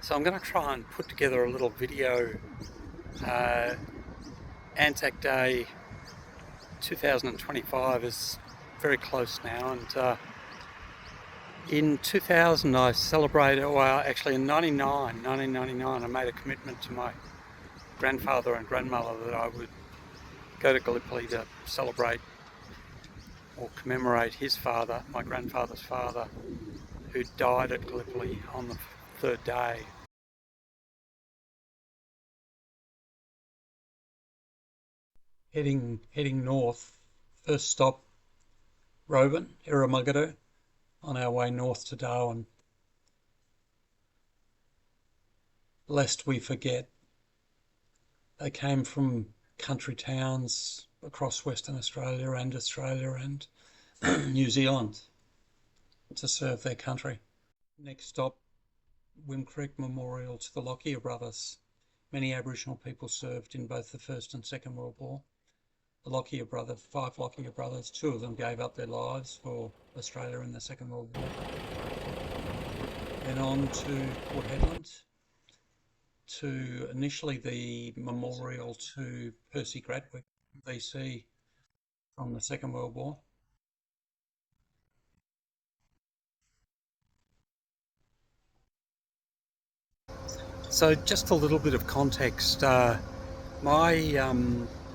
So I'm going to try and put together a little video. Anzac Day 2025 is very close now, and in 2000 I celebrated, well actually in 1999 I made a commitment to my grandfather and grandmother that I would go to Gallipoli to celebrate or commemorate his father, my grandfather's father, who died at Gallipoli on the third day. Heading north, first stop Roban, Eromuggadoo, on our way north to Darwin. Lest we forget, they came from country towns across Western Australia and New Zealand to serve their country. Next stop, Wim Creek Memorial to the Lockyer brothers. Many Aboriginal people served in both the First and Second World War. The Lockyer brothers, 5 Lockyer brothers, 2 of them gave up their lives for Australia in the Second World War. Then on to Port Hedland, to initially the memorial to Percy Gradwick, VC, from the Second World War. So just a little bit of context.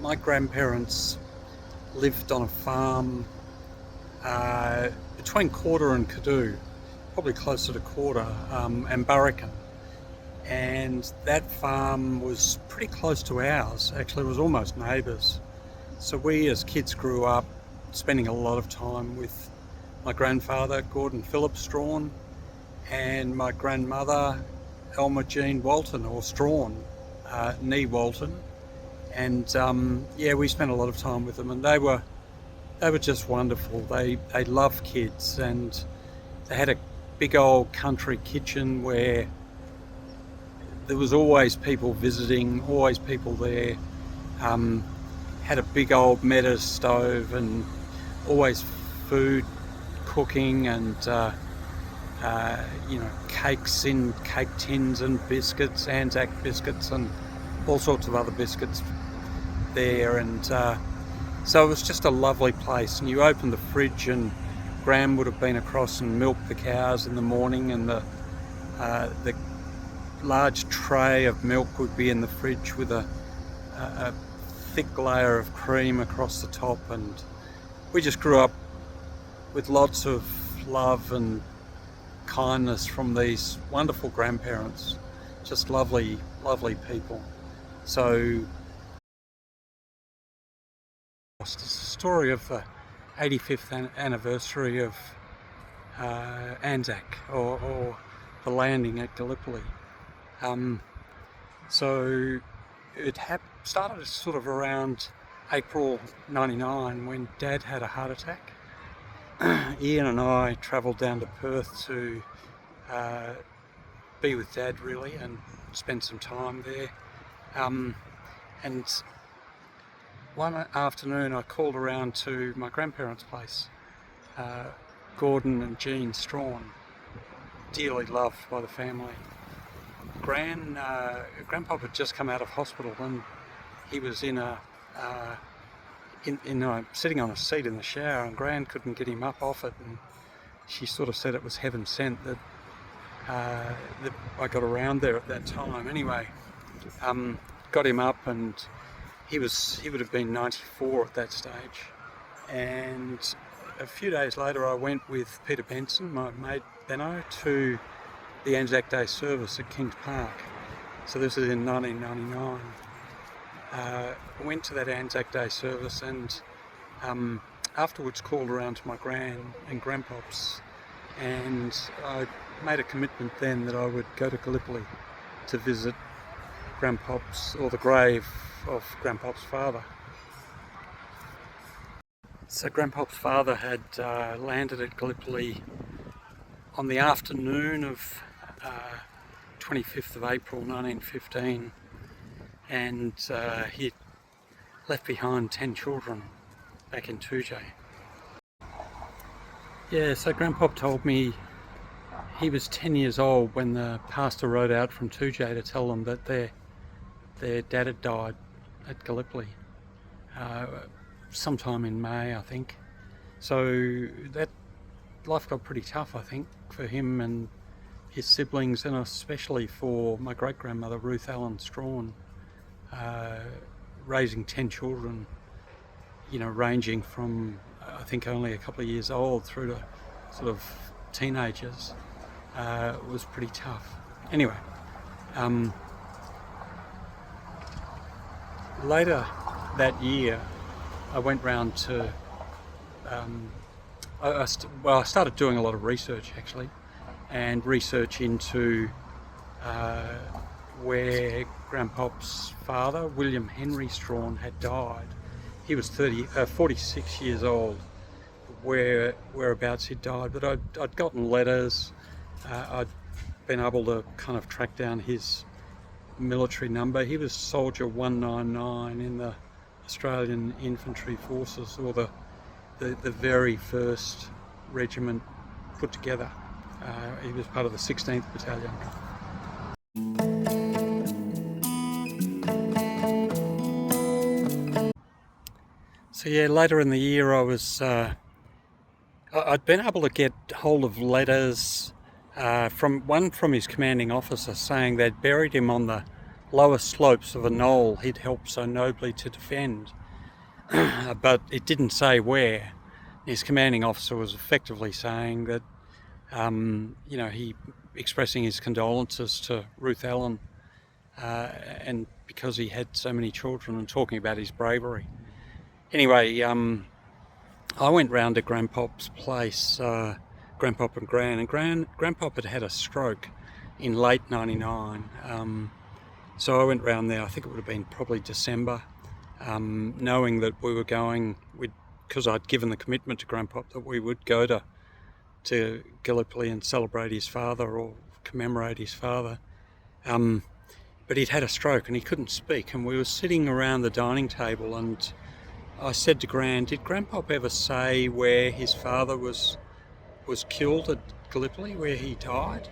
My grandparents lived on a farm between Corder and Cadoo, probably closer to Corder, and Burrican. And that farm was pretty close to ours. Actually, it was almost neighbours. So we as kids grew up spending a lot of time with my grandfather, Gordon Philip Strawn, and my grandmother, Elma Jean Walton, or Strawn, nee Walton. And yeah, we spent a lot of time with them, and they were just wonderful. They loved kids, and they had a big old country kitchen where there was always people visiting, always people there. Had a big old metal stove and always food cooking, and cakes in cake tins and biscuits, Anzac biscuits and all sorts of other biscuits there. And so it was just a lovely place. And you opened the fridge and Gran would have been across and milked the cows in the morning, and the large tray of milk would be in the fridge with a thick layer of cream across the top. And we just grew up with lots of love and kindness from these wonderful grandparents, just lovely people. So it's the story of the 85th anniversary of Anzac, or the landing at Gallipoli. So it started sort of around April 99 when Dad had a heart attack. Ian and I travelled down to Perth to be with Dad really and spend some time there. And one afternoon I called around to my grandparents' place, Gordon and Jean Strawn, dearly loved by the family. Grandpa had just come out of hospital, and he was sitting on a seat in the shower, and Gran couldn't get him up off it, and she sort of said it was heaven sent that I got around there at that time. Anyway, got him up, and he would have been 94 at that stage. And a few days later I went with Peter Benson, my mate Benno, to the Anzac Day service at Kings Park. So this is in 1999. I went to that Anzac Day service, and afterwards called around to my gran and grandpops, and I made a commitment then that I would go to Gallipoli to visit grandpops, or the grave of grandpop's father. So grandpop's father had landed at Gallipoli on the afternoon of 25th of April 1915, and he left behind 10 children back in Tujay. Yeah, so Grandpop told me he was 10 years old when the pastor rode out from 2J to tell them that their dad had died at Gallipoli, sometime in May, I think. So that life got pretty tough, I think, for him and his siblings, and especially for my great-grandmother, Ruth Allen Strawn, raising 10 children, ranging from, I think, only a couple of years old through to sort of teenagers. Was pretty tough. Anyway, later that year, I went round to, I started doing a lot of research actually, and research into where Grandpop's father, William Henry Strawn, had died. He was 46 years old, whereabouts he'd died. But I'd gotten letters, I'd been able to kind of track down his military number. He was Soldier 199 in the Australian Infantry Forces, or the very first regiment put together. He was part of the 16th Battalion. So yeah, later in the year I was, I'd been able to get hold of letters from his commanding officer saying they'd buried him on the lower slopes of a knoll he'd helped so nobly to defend. But it didn't say where. His commanding officer was effectively saying that, he expressing his condolences to Ruth Allen, and because he had so many children, and talking about his bravery. Anyway, I went round to Grandpop's place, Grandpop and Gran, and Grandpop had had a stroke in late '99. So I went round there, I think it would have been probably December, knowing that we were going, because I'd given the commitment to Grandpop that we would go to Gallipoli and celebrate his father, or commemorate his father. But he'd had a stroke and he couldn't speak, and we were sitting around the dining table, and I said to Gran, did Grandpop ever say where his father was killed at Gallipoli, where he died?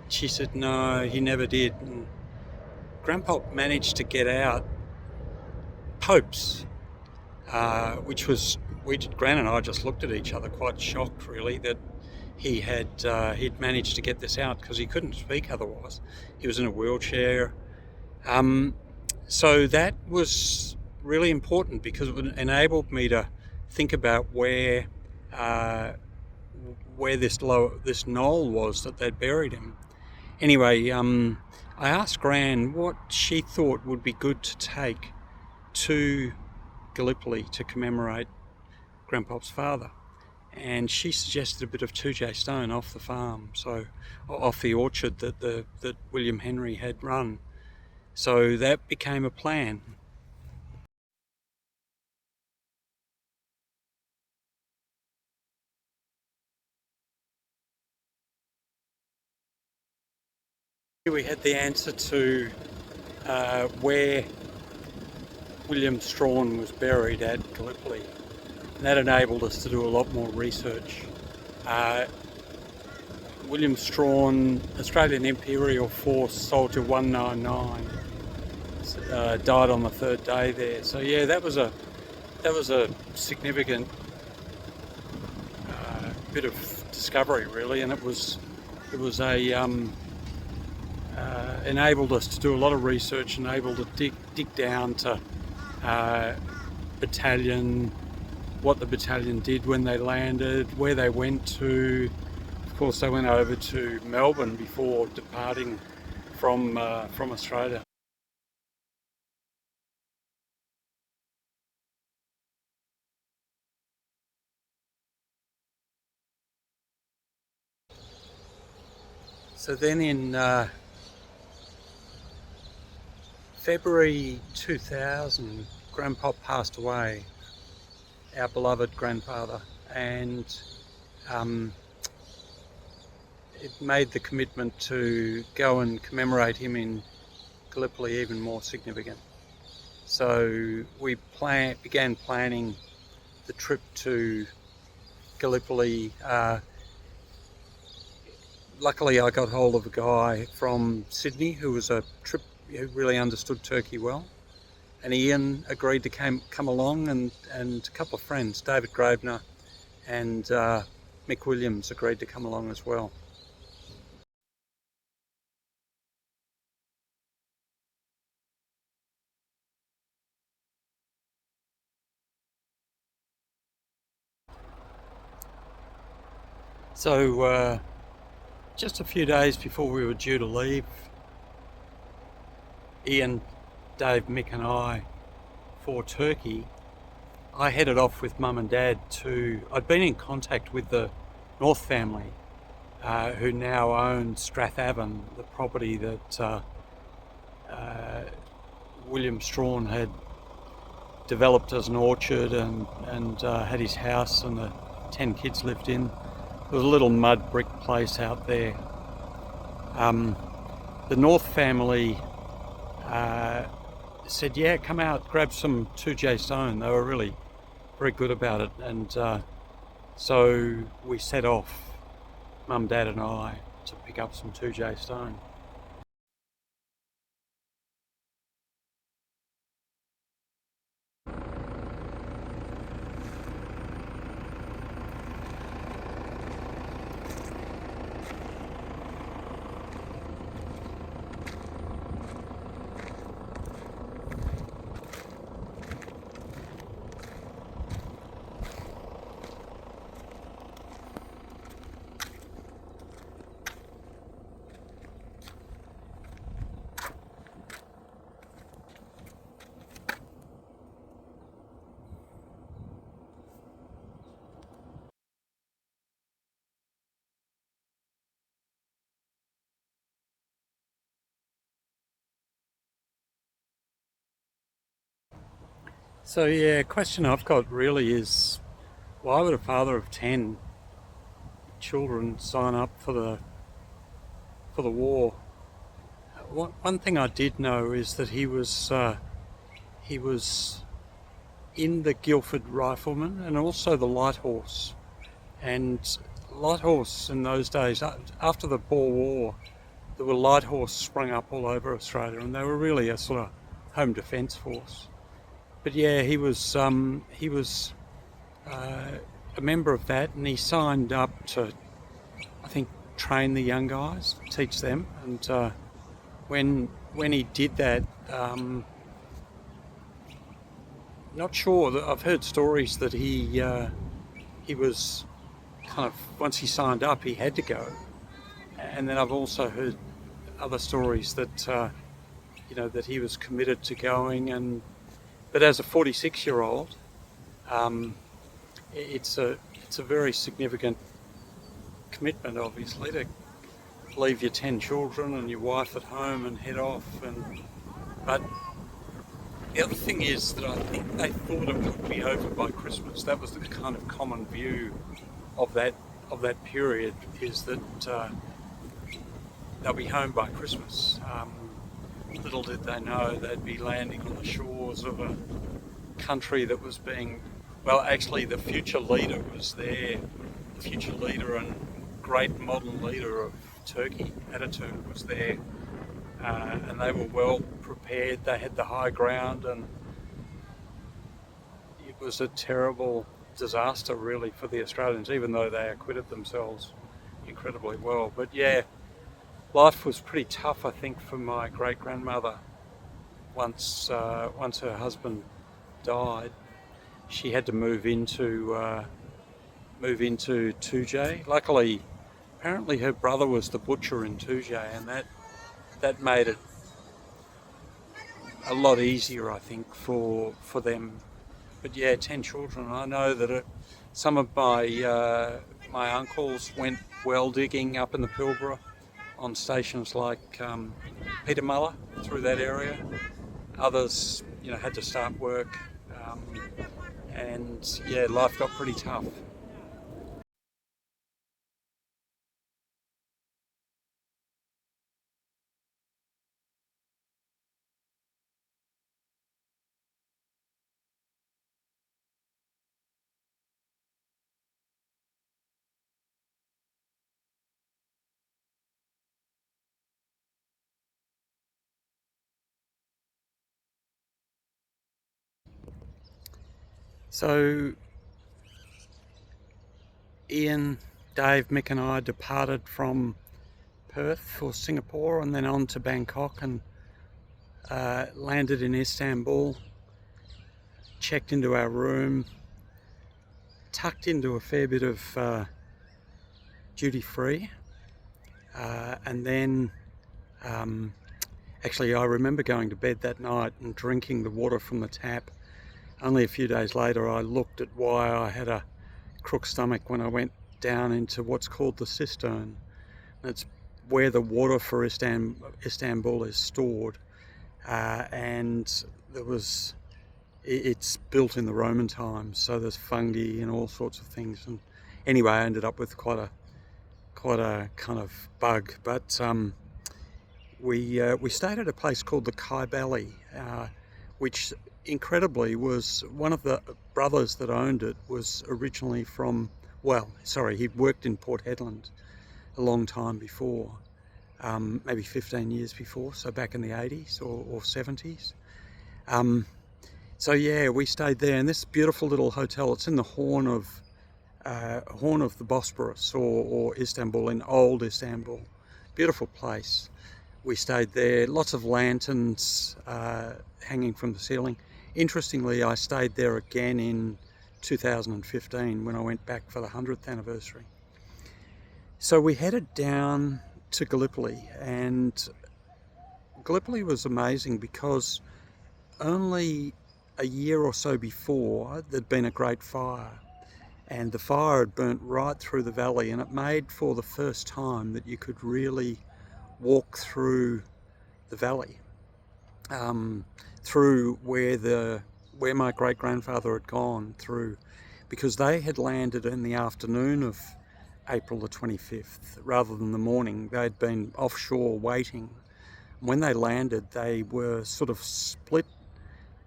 She said, no, he never did. And Grandpop managed to get out Pope's, which was, Gran and I just looked at each other quite shocked really that he'd managed to get this out, because he couldn't speak otherwise. He was in a wheelchair. So that was really important, because it enabled me to think about where this knoll was that they'd buried him. Anyway, I asked Gran what she thought would be good to take to Gallipoli to commemorate Grandpop's father, and she suggested a bit of 2J stone off the farm, so off the orchard that William Henry had run. So that became a plan. We had the answer to where William Strawn was buried at Gallipoli, and that enabled us to do a lot more research. William Strawn, Australian Imperial Force Soldier 199, died on the third day there. So yeah, that was a significant bit of discovery really, and it was enabled us to do a lot of research, and able to dig down to battalion, what the battalion did when they landed, where they went to. Of course, they went over to Melbourne before departing from Australia. So then in February 2000, Grandpop passed away, our beloved grandfather, and it made the commitment to go and commemorate him in Gallipoli even more significant. So we began planning the trip to Gallipoli luckily I got hold of a guy from Sydney who who really understood Turkey well, and Ian agreed to come along, and a couple of friends, David Gravener and Mick Williams, agreed to come along as well. So just a few days before we were due to leave, Ian, Dave, Mick and I, for Turkey, I headed off with Mum and Dad I'd been in contact with the North family, who now own Strathavon, the property that William Strawn had developed as an orchard and had his house and the 10 kids lived in. There was a little mud brick place out there. The North family said, yeah, come out, grab some 2J stone. They were really very good about it. And so we set off, Mum, Dad and I, to pick up some 2J stone. So yeah, question I've got really is, why would a father of 10 children sign up for the war? One thing I did know is that he was in the Guildford Riflemen and also the Light Horse. And Light Horse in those days, after the Boer War, there were Light Horse sprung up all over Australia, and they were really a sort of home defence force. But yeah, he was a member of that, and he signed up to, I think, train the young guys, teach them. And when he did that, not sure. I've heard stories that he was kind of, once he signed up, he had to go, and then I've also heard other stories that that he was committed to going, but as a 46-year-old, it's a very significant commitment, obviously, to leave your 10 children and your wife at home and head off. But the other thing is that I think they thought it would be over by Christmas. That was the kind of common view of that period, is that they'll be home by Christmas. Little did they know they'd be landing on the shores of a country that was actually the future leader was there. The future leader and great modern leader of Turkey, Ataturk, was there. And they were well prepared. They had the high ground, and it was a terrible disaster really for the Australians, even though they acquitted themselves incredibly well. But yeah, life was pretty tough, I think, for my great-grandmother. Once her husband died, she had to move into 2J. Luckily, apparently her brother was the butcher in 2J, and that made it a lot easier, I think, for them. But yeah, 10 children. I know that some of my uncles went well digging up in the Pilbara on stations like Petermullah, through that area. Others, had to start work, and yeah, life got pretty tough. So Ian, Dave, Mick and I departed from Perth for Singapore and then on to Bangkok, and landed in Istanbul, checked into our room, tucked into a fair bit of duty free, and then actually I remember going to bed that night and drinking the water from the tap. Only a few days later I looked at why I had a crook stomach when I went down into what's called the cistern. It's where the water for Istanbul is stored, and it's built in the Roman times, so there's fungi and all sorts of things. And anyway, I ended up with quite a kind of bug. But we stayed at a place called the Kybali, which incredibly was one of the brothers that owned it was originally from, he'd worked in Port Hedland a long time before, maybe 15 years before, so back in the 80s or 70s. So yeah, we stayed there in this beautiful little hotel. It's in the Horn of the Bosporus, or Istanbul, in old Istanbul. Beautiful place. We stayed there, lots of lanterns hanging from the ceiling. Interestingly, I stayed there again in 2015 when I went back for the 100th anniversary. So we headed down to Gallipoli, and Gallipoli was amazing because only a year or so before there'd been a great fire, and the fire had burnt right through the valley, and it made for the first time that you could really walk through the valley, through where my great-grandfather had gone through, because they had landed in the afternoon of April the 25th rather than the morning. They'd been offshore waiting. When they landed, they were sort of split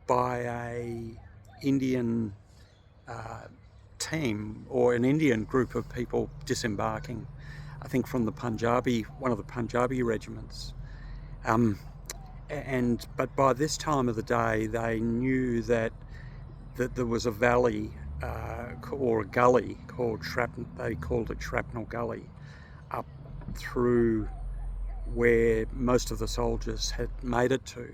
by a Indian team, or an Indian group of people disembarking, I think from one of the Punjabi regiments. But by this time of the day, they knew that there was a valley or a gully called Shrapnel. They called it Shrapnel Gully, up through where most of the soldiers had made it to.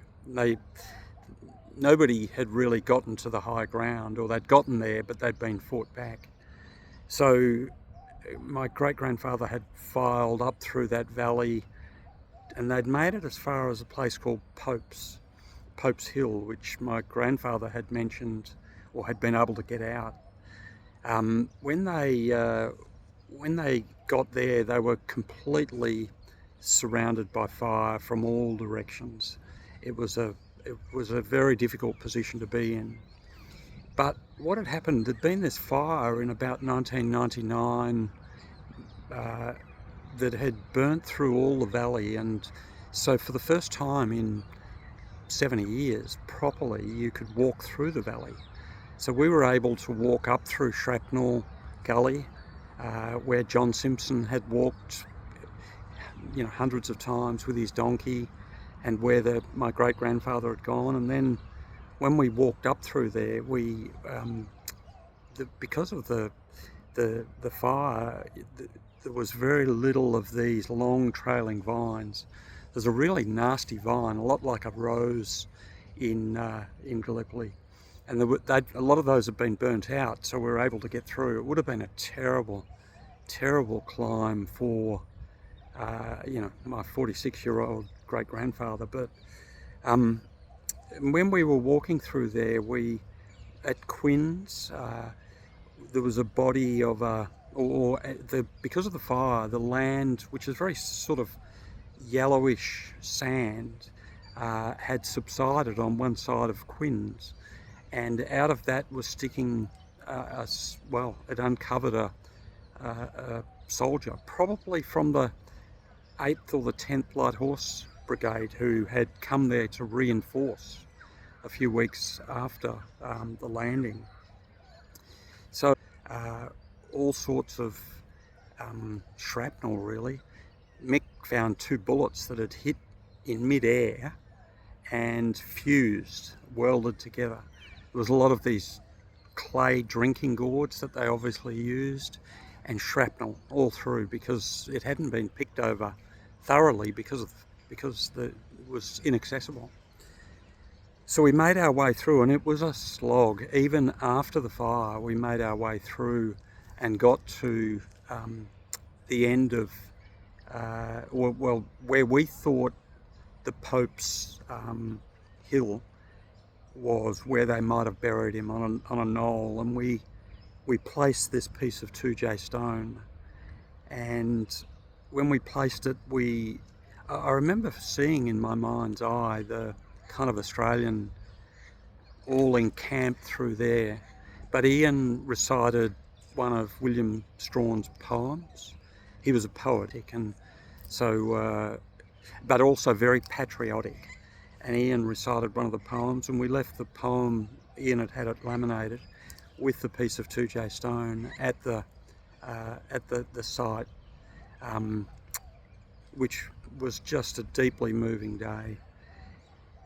Nobody had really gotten to the high ground, or they'd gotten there, but they'd been fought back. So my great-grandfather had filed up through that valley, and they'd made it as far as a place called Pope's Hill, which my grandfather had mentioned or had been able to get out. When they got there, they were completely surrounded by fire from all directions. It was a very difficult position to be in. But what had happened, there'd been this fire in about 1999 that had burnt through all the valley, and so for the first time in 70 years properly you could walk through the valley. So we were able to walk up through Shrapnel Gully, where John Simpson had walked hundreds of times with his donkey, and where my great-grandfather had gone. And then when we walked up through there, because of the fire, there was very little of these long trailing vines. There's a really nasty vine, a lot like a rose in Gallipoli, and a lot of those had been burnt out, so we were able to get through. It would have been a terrible climb for my 46-year-old great-grandfather. But when we were walking through there, at Quinn's, there was a body of because of the fire, the land, which is very sort of yellowish sand, had subsided on one side of Quinn's, and out of that was sticking it uncovered a soldier, probably from the 8th or the 10th Light Horse Brigade, who had come there to reinforce a few weeks after the landing. So all sorts of shrapnel, really. Mick found 2 bullets that had hit in mid-air and fused, welded together. There was a lot of these clay drinking gourds that they obviously used, and shrapnel all through, because it hadn't been picked over thoroughly because it was inaccessible. So we made our way through, and it was a slog. Even after the fire, we made our way through and got to the end of, well, where we thought the Pope's hill was, where they might have buried him on a knoll, and we placed this piece of 2J stone. And when we placed it, I remember seeing in my mind's eye the kind of Australian all encamped through there. But Ian recited one of William Strawn's poems. He was a poet, and so, but also very patriotic. And Ian recited one of the poems, and we left the poem, Ian had it laminated, with the piece of 2J stone at the site, which was just a deeply moving day.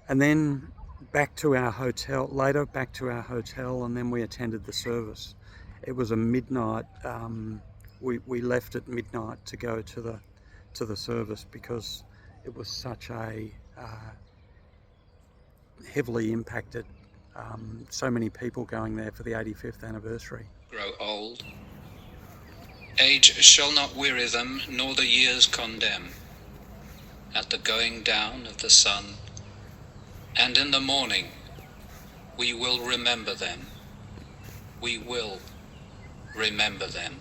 And then back to our hotel, and then we attended the service. It was a midnight, we left at midnight to go to the service, because it was such a heavily impacted, so many people going there for the 85th anniversary. Grow old. Age shall not weary them, nor the years condemn. At the going down of the sun, and in the morning, we will remember them. We will remember them.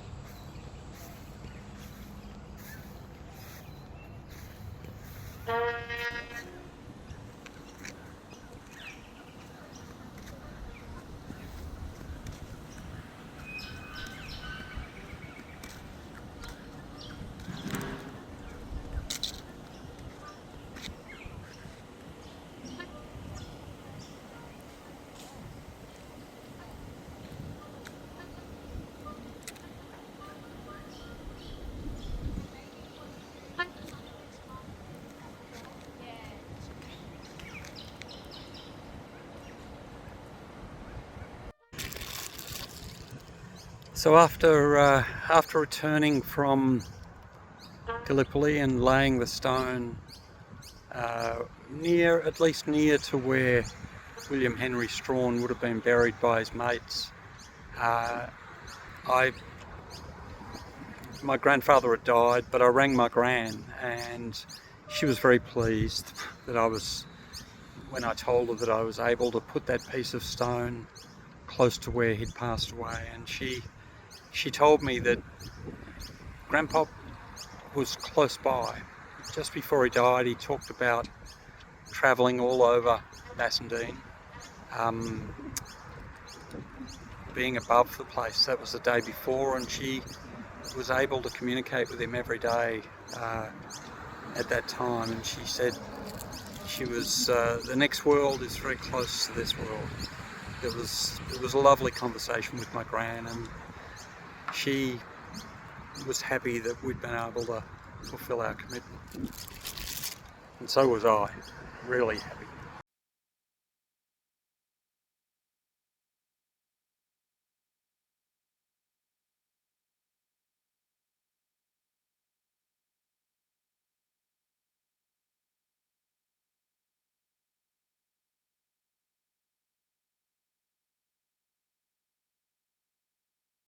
So after returning from Gallipoli and laying the stone at least near to where William Henry Strawn would have been buried by his mates, my grandfather had died, but I rang my gran, and she was very pleased that when I told her that I was able to put that piece of stone close to where he'd passed away. And she told me that Grandpa was close by. Just before he died, he talked about travelling all over Bassendean, being above the place. That was the day before, and she was able to communicate with him every day at that time. And she said she was the next world is very close to this world. It was a lovely conversation with my gran, and she was happy that we'd been able to fulfil our commitment. And so was I, really happy.